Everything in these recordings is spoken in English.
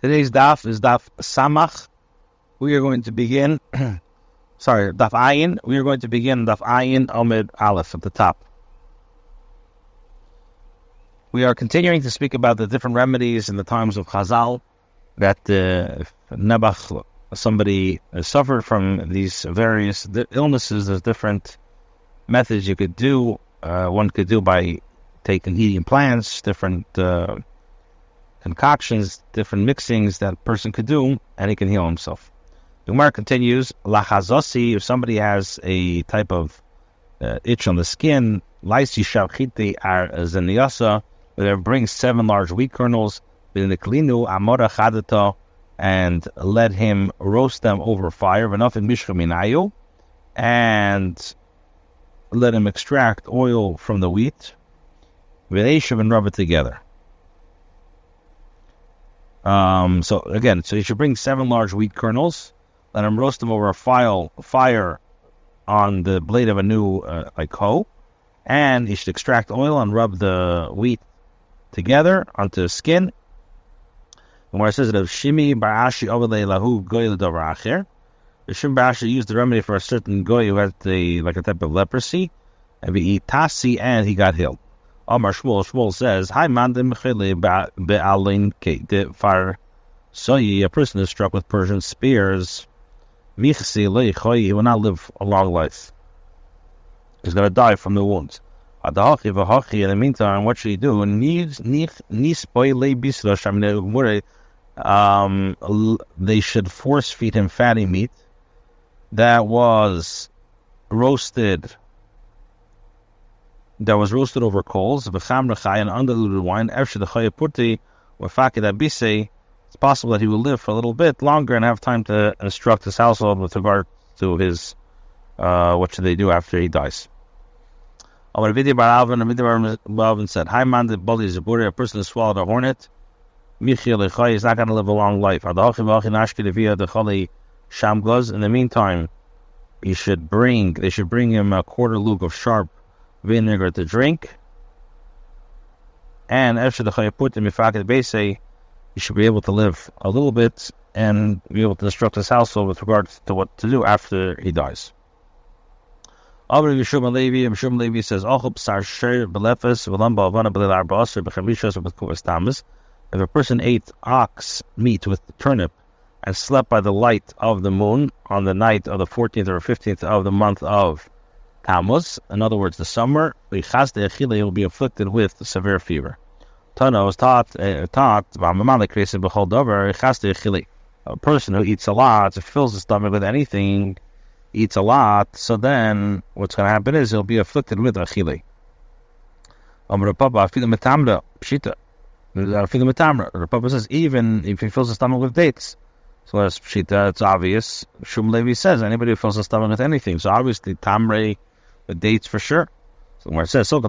Today's daf is daf samach. We are going to begin, daf ayin. We are going to begin daf ayin omid aleph at the top. We are continuing to speak about the different remedies in the times of Chazal that if Nebuch, somebody suffered from these various illnesses. There's different methods you could do. One could do by eating plants, different concoctions, different mixings that a person could do, and he can heal himself. The Gemara continues, Lachazosi, if somebody has a type of itch on the skin, Laisi Shavchiti ar Zeniyasa, where they bring 7 large wheat kernels, B'niklinu Amora Chadato, and let him roast them over fire, V'nofin Mishchaminayu, and let him extract oil from the wheat, V'neishav, and rub it together. So you should bring 7 large wheat kernels, let him roast them over a fire on the blade of a new hoe, and you should extract oil and rub the wheat together onto the skin. And where it says that if Shimi Barashi Ovelei Lahu Goy L'Dover Acher, the Shimi Barashi used the remedy for a certain goy who had a type of leprosy, and we eat tasi, and he got healed. Omar Shmuel says, Hi mandim be'alin ke far soyi, a person is struck with Persian spears, vichsi leichoyi, he will not live a long life. He's going to die from the wounds. In the meantime, what should he do? They should force feed him fatty meat that was roasted over coals, and undiluted wine. It's possible that he will live for a little bit longer and have time to instruct his household with regard to his what should they do after he dies. Balvin said, Hi man, the body is a person who swallowed a hornet. He's not going to live a long life. In the meantime, they should bring him a quarter lug of sharp vinegar to drink. And after the chayaput and mifaket beise, he should be able to live a little bit and be able to instruct his household with regards to what to do after he dies. Levi says, if a person ate ox meat with turnip and slept by the light of the moon on the night of the 14th or 15th of the month of Tammuz, in other words, the summer, he will be afflicted with severe fever. Tana was taught, a person who eats a lot, fills the stomach with anything, eats a lot, so then what's going to happen is he'll be afflicted with achile. The Papa says even if he fills the stomach with dates. So that's pshita, it's obvious. Shum Levi says anybody who fills the stomach with anything. So obviously tamre with dates for sure. So where it says so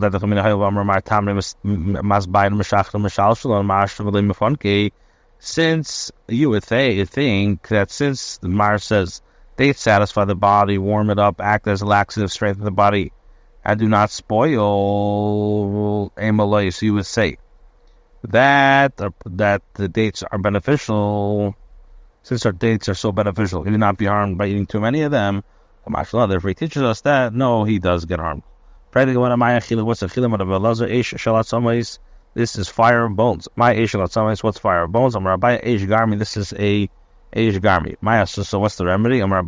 since you would think that since the Mar says dates satisfy the body, warm it up, act as a laxative, strengthen the body, and do not spoil amalai. So you would say that the dates are beneficial. Since our dates are so beneficial, he will not be harmed by eating too many of them. Therefore, he teaches us that no, he does get harmed. What's the chilim? This is fire and bones. What's fire and bones? This is a Eish Garmi. So what's the remedy? My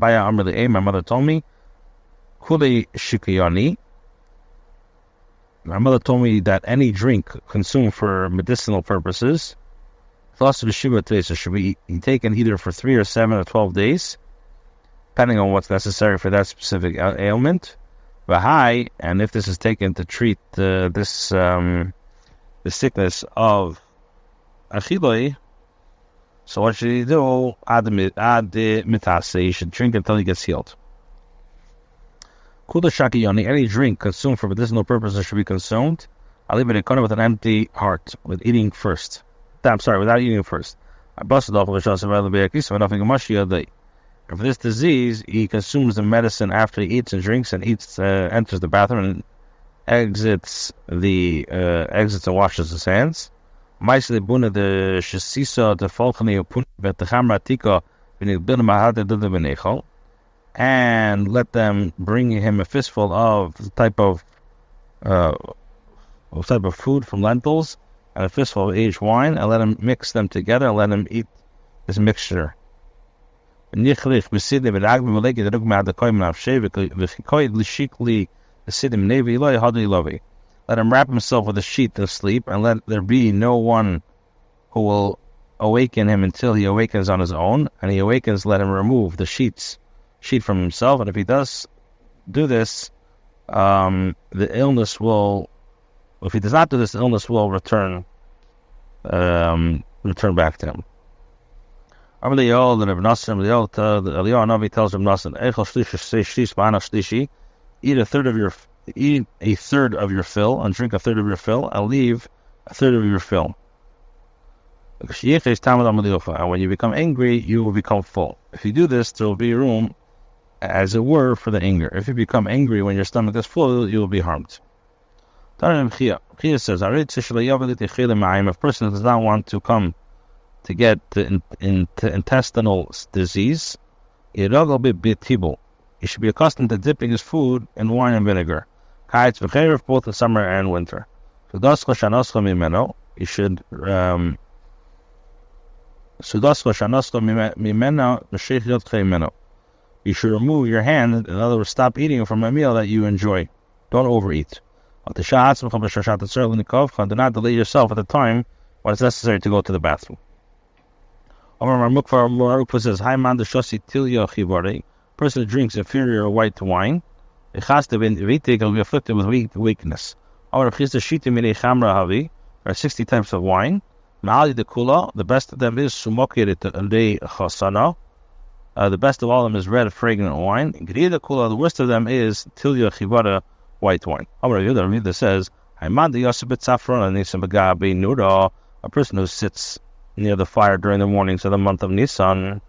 mother told me, Kuli Shikiyani. My mother told me that any drink consumed for medicinal purposes, should be taken either for 3 or 7 or 12 days, depending on what's necessary for that specific ailment. And if this is taken to treat the sickness of achiloi, so what should he do? He should drink until he gets healed. Kula shakiyoni, any drink consumed for medicinal purposes should be consumed. I'll leave it with an empty heart, without eating first. And for this disease, he consumes the medicine after he eats and drinks and enters the bathroom and exits and washes his hands. Meisle buna de shesisa de volgende pun vet de gamratika bin bin mahad de benechal, and let them bring him a fistful of type of food from lentils and a fistful of aged wine, and let him mix them together and let him eat this mixture. Let him wrap himself with a sheet to sleep, and let there be no one who will awaken him until he awakens on his own. And he awakens, let him remove the sheet from himself. And if he does do this, the illness will. If he does not do this, the illness will return back to him. Eliyahu Navi tells him, eat a third of your fill, and drink a third of your fill, and leave a third of your fill. And when you become angry, you will become full. If you do this, there will be room, as it were, for the anger. If you become angry when your stomach is full, you will be harmed. Chia says, if a person does not want to come to get the intestinal disease, he should be accustomed to dipping his food in wine and vinegar, both in summer and winter. You should you should remove your hand, in other words, stop eating from a meal that you enjoy. Don't overeat. Do not delay yourself at the time when it's necessary to go to the bathroom. Says, person who drinks inferior white wine, will be afflicted with weakness. There are 60 types of wine. The best of them is the best of all of them is red fragrant wine. The worst of them is tilya chivara, white wine. That says, a person who sits near the fire during the mornings of the month of Nisan,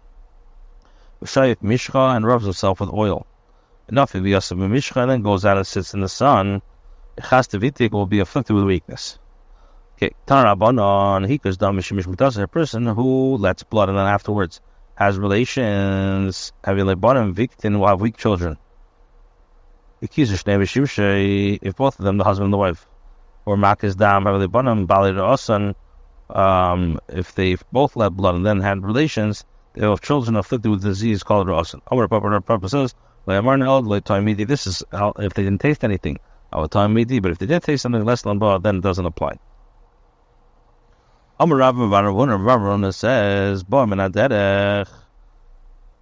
and rubs himself with oil. Enough if he and then goes out and sits in the sun, will be afflicted with weakness. Okay, a person who lets blood and then afterwards has relations, Gittin will have weak children. If both of them, the husband and the wife, or if they both let blood and then had relations, they have children afflicted with disease called Ra'asan. Papa says, this is how, if they didn't taste anything, but if they did taste something less than blood, then it doesn't apply. Rav says,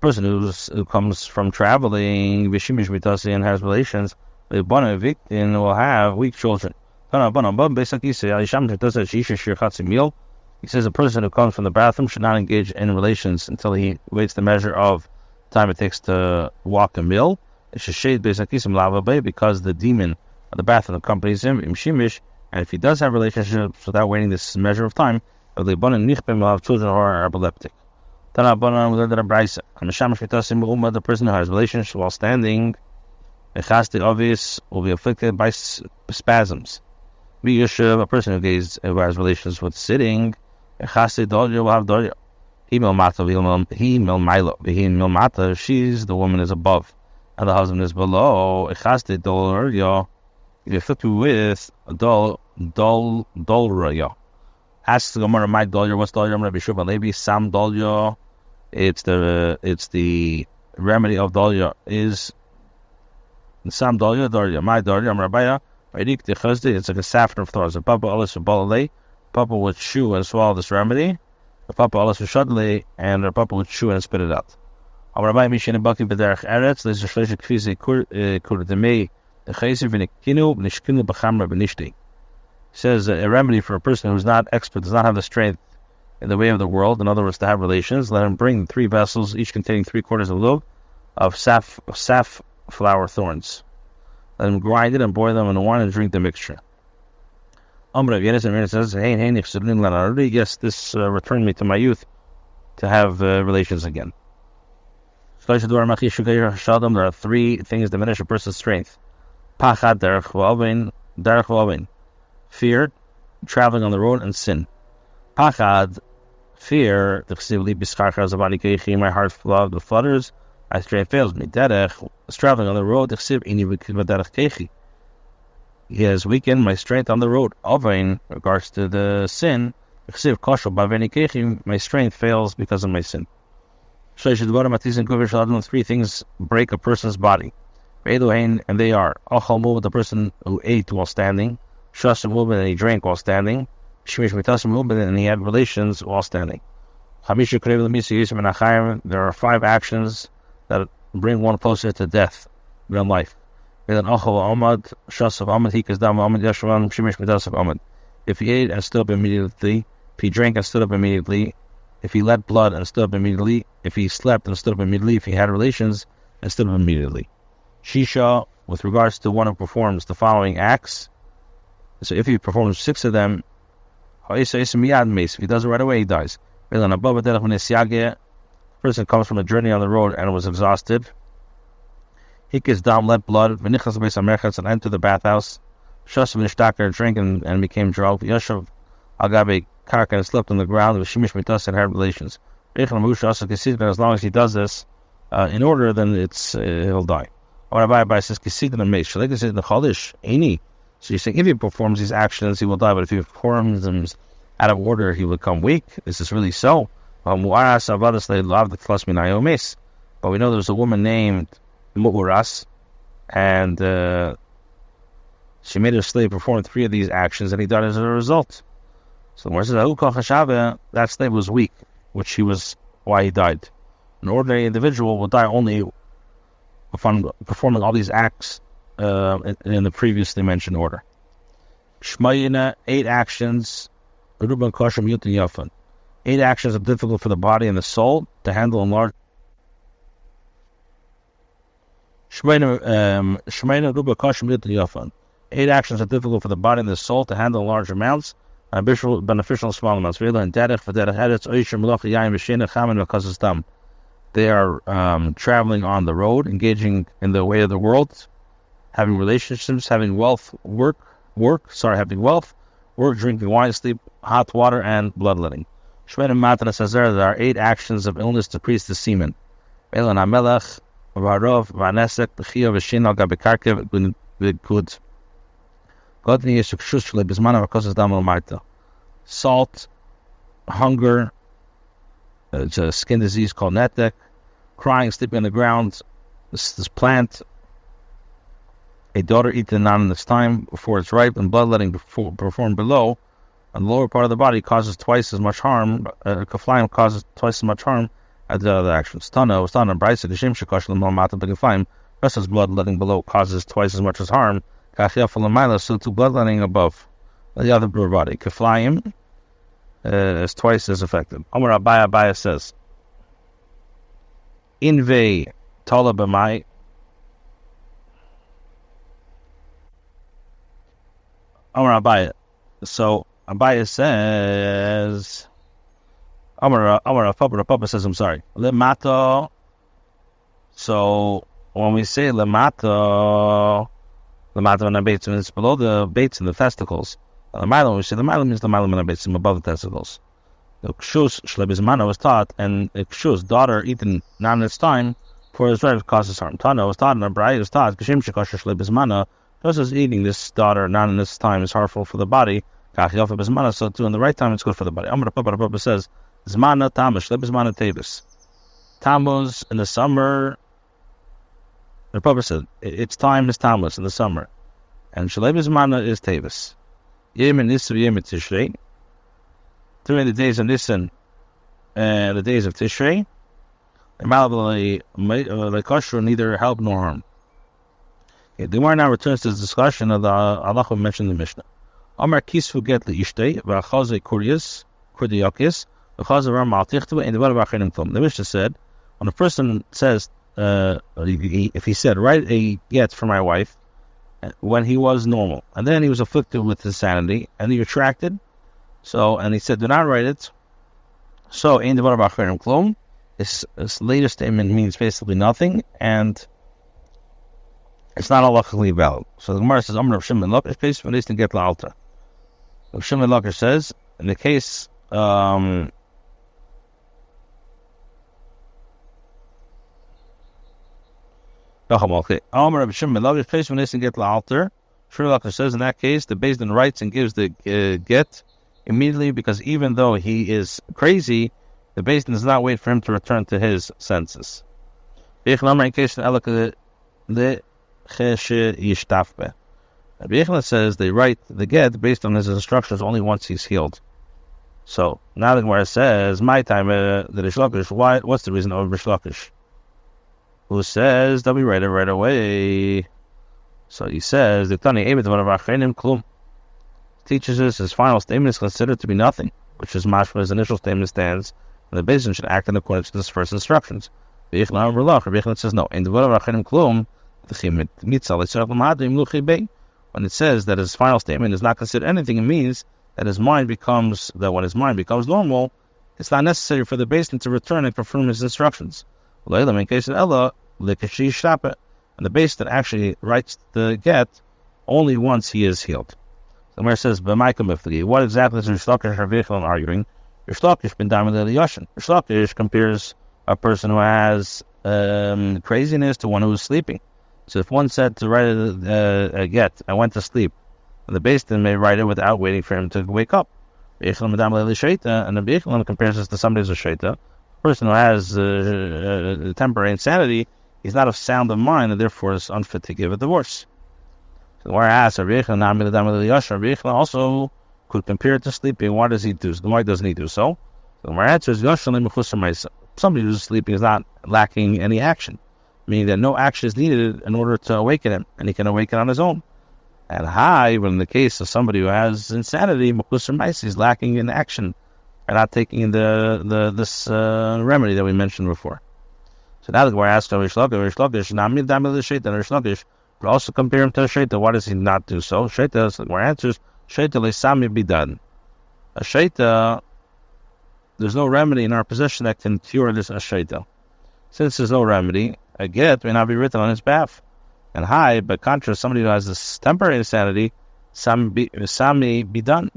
person who comes from traveling and has relations, Gittin will have weak children. He says a person who comes from the bathroom should not engage in relations until he waits the measure of time it takes to walk a mill. It should shade because the demon of the bathroom accompanies him, and if he does have relationships without waiting this measure of time, will have children who are epileptic. The person who has relations while standing, obvious, will be afflicted by spasms. A person who has relations with sitting, will have dolya. She's the woman is above, and the husband is below. You're afflicted with dolya. Asks the Gemara, my dolya, what's dolya? Rabbi Shua Levi, Sam dolya. It's the remedy of dolya is Sam dolya, my dolya, Rabbiya. It's like a saffron of thorns. The Papa Alis Papa would chew and swallow this remedy. The Papa Alis Shadley, and the Papa would chew and spit it out. Rabbi Mishin Baki Bederach Eretz, there's a Shlesh Kfizi Kurdemei, the Chaysi Vinikinu, Nishkinu Bachamra Benishti. Says a remedy for a person who's not expert, does not have the strength in the way of the world, in other words, to have relations. Let him bring 3 vessels, each containing 3/4 of lug of safflower thorns. Let him grind it and boil them in the wine and drink the mixture. Says, yes, this returned me to my youth to have relations again. There are 3 things that diminish a person's strength. Pachad, derech v'avin, fear, traveling on the road, and sin. Pachad, fear, my heart flutters, my strength fails me. Derech, traveling on the road, he has weakened my strength on the road. In regards to the sin, my strength fails because of my sin. 3 things break a person's body. And they are the person who ate while standing, and he drank while standing, and he had relations while standing. There are 5 actions that bring one closer to death, real life. If he ate and stood up immediately, if he drank and stood up immediately, if he let blood and stood up immediately, if he slept and stood up immediately, if he had relations and stood up immediately. Shisha, with regards to one who performs the following acts, so if he performs 6 of them, if he does it right away, he dies. The person comes from a journey on the road and was exhausted. Hikis dam, let blood, and entered the bathhouse. Shasav nishtakar, drank and became drunk. Yashav agabe karka, and slept on the ground. Shimish mitas, and had relations. As long as he does this in order, then he'll die. Rabbi says kisidin and mesh. Like I said, the chalish any. So you're saying if he performs these actions, he will die. But if he performs them out of order, he will become weak. This is really so. But we know there's a woman named Mu'uras, and she made her slave perform 3 of these actions, and he died as a result. So the Gemara says that slave was weak, which was why he died. An ordinary individual will die only upon performing all these acts in the previously mentioned order. Shmayina, 8 actions. 8 actions are difficult for the body and the soul to handle in large. Shmayina ruba kashim yafan. 8 actions are difficult for the body and the soul to handle in large amounts, beneficial in small amounts. They are traveling on the road, engaging in the way of the world, having relationships, having wealth, having wealth, work, drinking wine, sleep, hot water, and bloodletting. There are 8 actions of illness to priest the semen. Salt, hunger, it's a skin disease called netek, crying, sleeping on the ground, this plant, a daughter eaten not in this time before it's ripe, and bloodletting performed below, on the lower part of the body causes twice as much harm. Kaflaim causes twice as much harm as the other actions. Tana, Braisa, the Shem Shekash, the Mata, the Kaflaim, just as bloodletting below causes twice as much as harm. So to bloodletting above the other body. Kaflaim is twice as effective. Amar Abaya says, Inve Tala B'mai. Amar Abaya. So Abaya says, Amar Papa says, I'm sorry. Lemata. So when we say Lemata and Abetzim, it's below the baits and the testicles. When we say the Milam means the Milam and Abetzim above the testicles. The Kshus Shlebizmana was taught, and the Kshus, daughter eaten not in its time, for his right causes harm. Tana was taught, and Abrai was taught, Kashim Shekasha Shlebizmana, just as eating this daughter not in this time is harmful for the body, so too in the right time it's good for the body. Amar Papa says, Zmana Tammuz, Shlebizmana Tavis. Tammuz in the summer, the Papa said, its time is Tammuz in the summer, and Shlebizmana is Tavis. Yem and Nisan, Yem and Tishrei. During the days of Nisan and the days of Tishrei, neither help nor harm. Okay, the Gemara now returns to the discussion of the Allah who mentioned in the Mishnah. Amar Kisfu get the Ishtei, Vachaze Kurius, Kurdiyakis, Vachaze Ram Altichtu, and the Varabachinim Tum. The Mishnah said, when a person says, if he said, write a get for my wife, when he was normal, and then he was afflicted with insanity, and he retracted, and he said, do not write it. So, in the Varabachinim Tum, this later statement means basically nothing, and it's not halachically valid. So the Gemara says, Amr of Shimon Lakish, case when they get la alta. Shimon Lakish says, in the case Sherlock says in that case, the Beis Din writes and gives the get immediately, because even though he is crazy, the Beis Din does not wait for him to return to his senses. In case the Rabbi Yechon says they write the get based on his instructions only once he's healed. So now the Gemara says, my time, the Rish Lakish, what's the reason of Rish Lakish? Who says that we write it right away? So he says, teaches us his final statement is considered to be nothing, which is mashma his initial statement stands, and the Beis Din should act in accordance to his first instructions. Rabbi Yechon says no. When it says that his final statement is not considered anything, it means that when his mind becomes normal, it's not necessary for the Beis Din to return and confirm his instructions. In case of Ella, and the Beis Din actually writes the get only once he is healed. So where it says, what exactly is Rish Lakish and Rabbi Yechon arguing? Rish Lakish ben Damid Yashin. Rish Lakish compares a person who has craziness to one who is sleeping. So if one said to write a get, I went to sleep, the Beis Din may write it without waiting for him to wake up. And the Rabbi Yechon compares this to somebody who's a shaita. A person who has temporary insanity, he's not of sound of mind, and therefore is unfit to give a divorce. So where I ask, Rabbi Yechon also could compare it to sleeping. Why does he do so? Why doesn't he do so? So my answer is, somebody who's sleeping is not lacking any action, meaning that no action is needed in order to awaken him, and he can awaken on his own. And when in the case of somebody who has insanity, is lacking in action, and not taking this remedy that we mentioned before. So now that we're asking Rish Lakish, we also compare him to a shaita. Why does he not do so? Shaita, so our answer is, shaita le'sami be done. A shaita, there's no remedy in our possession that can cure this shaita. Since there's no remedy, a get may not be written on his behalf. And by contrast, somebody who has this temporary insanity, sami be done.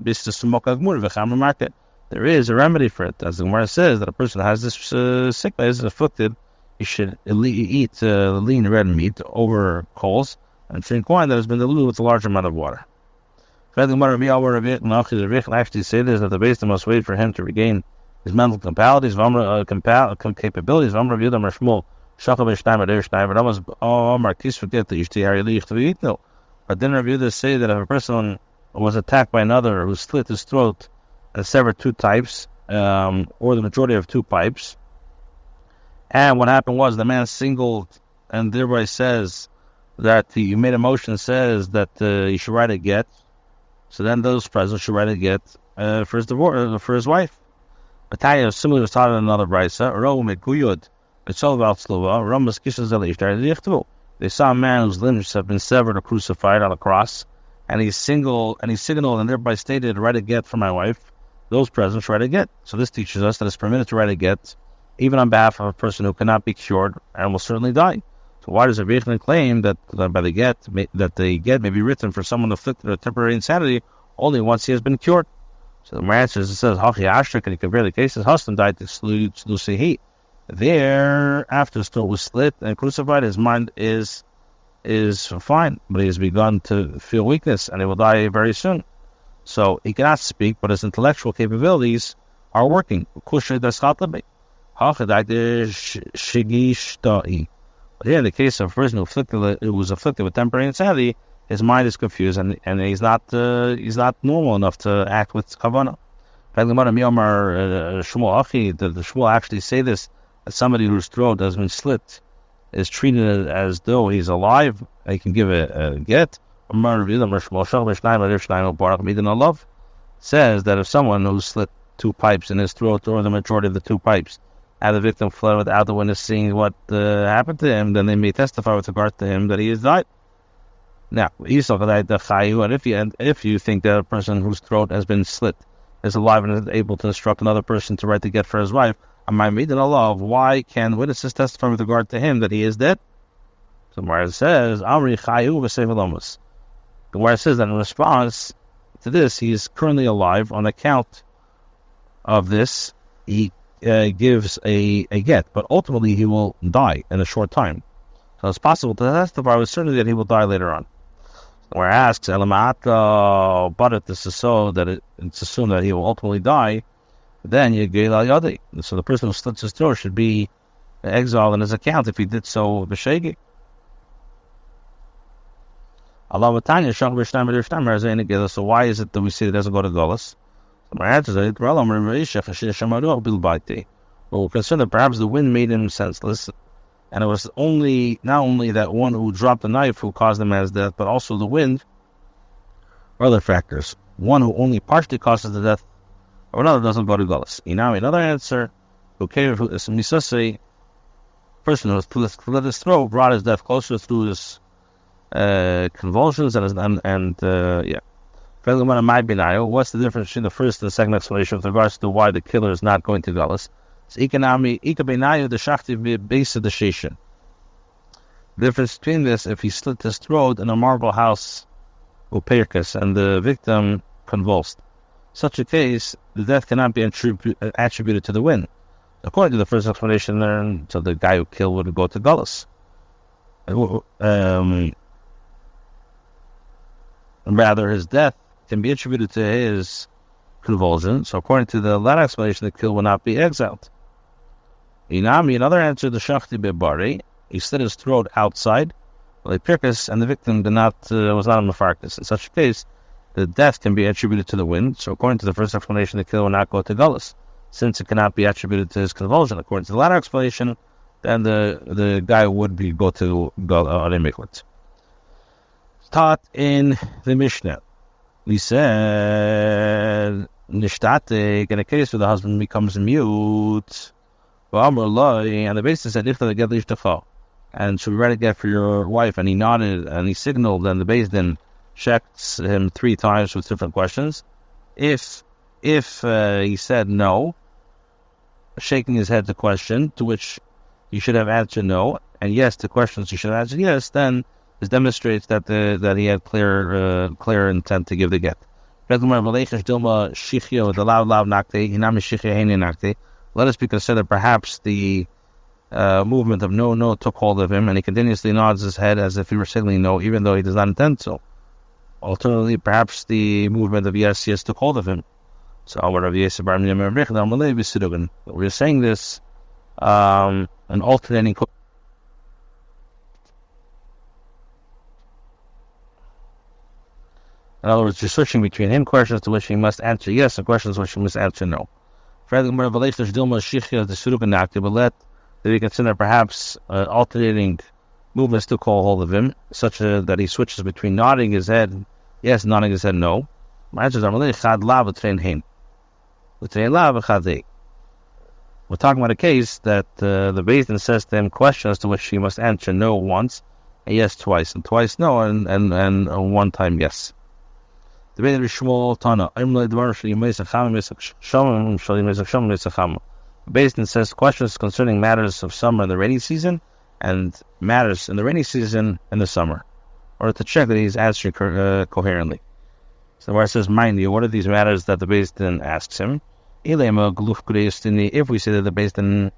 There is a remedy for it. As the Gemara says, that a person who has this sickness is afflicted, he should eat lean red meat over coals and drink wine that has been diluted with a large amount of water. Actually say this, that the Beis Din must wait for him to regain his mental capabilities. But then Rabbi Yehuda say that if a person was attacked by another who slit his throat and severed two types, or the majority of two pipes, and what happened was the man singled, and thereby says that he made a motion, says that he should write a get. So then those present should write a get for his divorce, for his wife. Bataya similarly was taught in another brisa. They saw a man whose limbs have been severed or crucified on a cross, and he signaled and thereby stated, write a get for my wife. Those present should write a get. So this teaches us that it's permitted to write a get, even on behalf of a person who cannot be cured and will certainly die. So why does Rabbi Yechon claim that by the get may be written for someone afflicted with temporary insanity only once he has been cured? So the answer is, it says, Hachi Ashter, can you compare the cases? Husband died to Slusihi. There, after his throat was slit and crucified, his mind is fine, but he has begun to feel weakness, and he will die very soon. So he cannot speak, but his intellectual capabilities are working. But here, in the case of a person who was afflicted with temporary insanity, his mind is confused, and he's not normal enough to act with kavanah. The Shmuel actually say this, that somebody whose throat has been slit is treated as though he's alive. He can give a get. Says that if someone who slit two pipes in his throat, or the majority of the two pipes, and the victim fled without the witness seeing what happened to him, then they may testify with regard to him that he has died. Now, if you think that a person whose throat has been slit is alive and is able to instruct another person to write the get for his wife, am I made in a law of why can witnesses testify with regard to him that he is dead? So the Gemara says, Amri Chayu v'Sevelamus. The Gemara says that in response to this, he is currently alive on account of this, he gives a get, but ultimately he will die in a short time. So it's possible to testify with certainty that he will die later on. Where it asks, but if this is so, that it's assumed that he will ultimately die, then you get al yadi. So the person who slits his throat should be exiled in his account if he did so b'shegi. So why is it that we say it doesn't go to Golas? So my answer is, well, we're concerned that perhaps the wind made him senseless, and it was not only that one who dropped the knife who caused the man's death, but also the wind or other factors. One who only partially causes the death or another doesn't go to Golas. Another answer, who came from this misase, person who slit his throat brought his death closer through his convulsions what's the difference between the first and the second explanation with regards to why the killer is not going to Golas? The difference between this, if he slit his throat in a marble house upirkus and the victim convulsed, such a case the death cannot be attributed to the wind. According to the first explanation, then, so the guy who killed would go to Golas. Rather, his death can be attributed to his convulsion. So according to the latter explanation, the kill will not be exiled. Another answer, the shachti bebari, he slit his throat outside, and the victim was not a mefarkas. In such a case, the death can be attributed to the wind. So according to the first explanation, the kill will not go to Golas, since it cannot be attributed to his convulsion. According to the latter explanation, then the guy would go to Miklat. Taught in the Mishnah, we said nishtate in a case where the husband becomes mute, and the basis said and should we write a get for your wife, and he nodded and he signaled, and the Beis Din checked him 3 times with different questions. If he said no, shaking his head to question, to which you should have answered no, and yes to questions you should have answered yes, then this demonstrates that he had clear intent to give the get. Let us be considered perhaps the movement of no took hold of him, and he continuously nods his head as if he were signaling no, even though he does not intend so. Alternatively, perhaps the movement of yes took hold of him. So we're saying this an alternating. In other words, you're switching between him questions to which he must answer yes and questions which he must answer no. But let we consider perhaps alternating movements to call hold of him, such that he switches between nodding his head yes and nodding his head no. We're talking about a case that the Beis Din says to him questions to which he must answer no once, and yes twice, and twice no, and one time yes. The Beis Din says questions concerning matters of summer in the rainy season and matters in the rainy season in the summer, or to check that he's answering coherently. So where it says, mind you, what are these matters that the Beis Din asks him? If we say that the Beis Din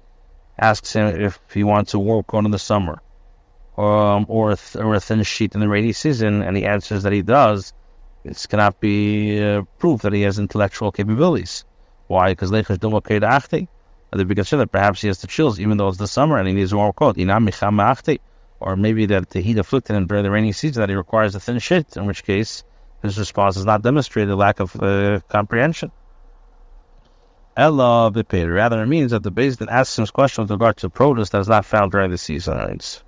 asks him if he wants a warm coat in the summer, or a thin sheet in the rainy season, and he answers that he does, this cannot be proof that he has intellectual capabilities. Why? Because they be considered perhaps he has the chills even though it's the summer and he needs a warm coat. Or maybe that the heat afflicted him during the rainy season that he requires a thin sheet, in which case his response does not demonstrate a lack of comprehension. Rather, it means that the Beis Din asks him question with regard to produce that is not found during the seasons.